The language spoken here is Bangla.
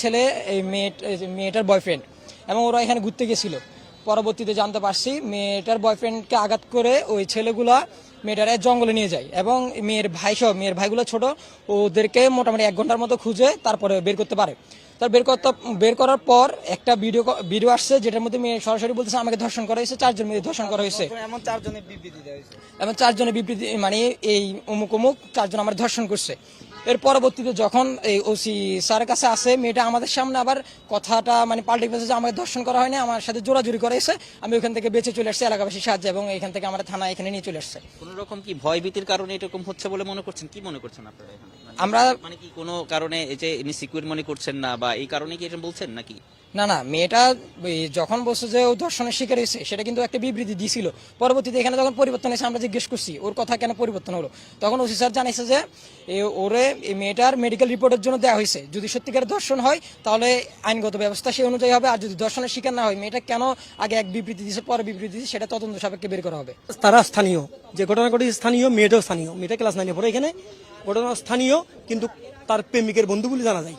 ছেলে এই মেয়েটার বয়ফ্রেন্ড, এবং ওরা এখানে ঘুরতে গেছিল। পরবর্তীতে জানতে পারছি মেয়েটার বয়ফ্রেন্ডকে আঘাত করে ওই ছেলেগুলা মেয়েটারে জঙ্গলে নিয়ে যায়, এবং মেয়ের ভাইগুলো ছোট, ওদেরকে মোটামুটি 1 ঘন্টার মতো খুঁজে তারপরে বের করতে পারে। তার বের করার পর একটা ভিডিও আসছে, যেটার মধ্যে মেয়ে সরাসরি বলতেছে আমাকে ধর্ষণ করা হয়েছে, 4 জন মেয়ে ধর্ষণ করা হয়েছে, এমন 4 জনের বিবৃতি দেওয়া হয়েছে, এবং 4 জনের বিবৃতি মানে এই অমুক 4 জন আমার ধর্ষণ করছে। এর পরবর্তীতে যখন এই ওসি স্যারের কাছে আসে, মেয়েটা আমাদের সামনে আবার কথাটা মানে পাল্টে গেছে যে আমাকে ধর্ষণ করা হয়নি, আমার সাথে জোরাজুরি করা হয়েছে, আমি ওখান থেকে বেঁচে চলে আসছি এলাকাবাসীর সাহায্যে, এবং এখান থেকে আমার থানা এখানে নিয়ে চলে আসছে। কোনো রকম কি ভয় ভীতির কারণে এরকম হচ্ছে বলে মনে করছেন? কি মনে করছেন আপনারা এখানে? আমরা মানে কি কোনো কারণে এই যে ইনি সিকিউর মনে করছেন না, বা এই কারণে কি এটা বলছেন নাকি? না, মেয়েটা যখন বলছে যে ও ধর্ষণের শিকার হয়েছে, সেটা কিন্তু একটা বিবৃতি দিয়েছিল। পরবর্তীতে এখানে যখন পরিবর্তন হয়েছে, আমরা জিজ্ঞেস করছি ওর কথা কেন পরিবর্তন হলো, তখন ওসি স্যার জানিয়েছে যে ওরে এই মেয়েটার মেডিকেল রিপোর্টের জন্য দেওয়া হয়েছে, যদি সত্যিকার ধর্ষণ হয় তাহলে আইনগত ব্যবস্থা সেই অনুযায়ী হবে, আর যদি ধর্ষণের শিকার না হয়, মেয়েটা কেন আগে এক বিবৃতি দিয়েছে পরে বিবৃতি দিয়েছে, সেটা তদন্ত সাপেক্ষে বের করা হবে। তারা স্থানীয়, যে ঘটনা ঘটেছে স্থানীয়, মেয়েটাও স্থানীয়, মেয়েটা ক্লাস 9-এ পড়ে। এখানে ঘটনা স্থানীয়, কিন্তু তার প্রেমিকের বন্ধু বলে জানা যায়।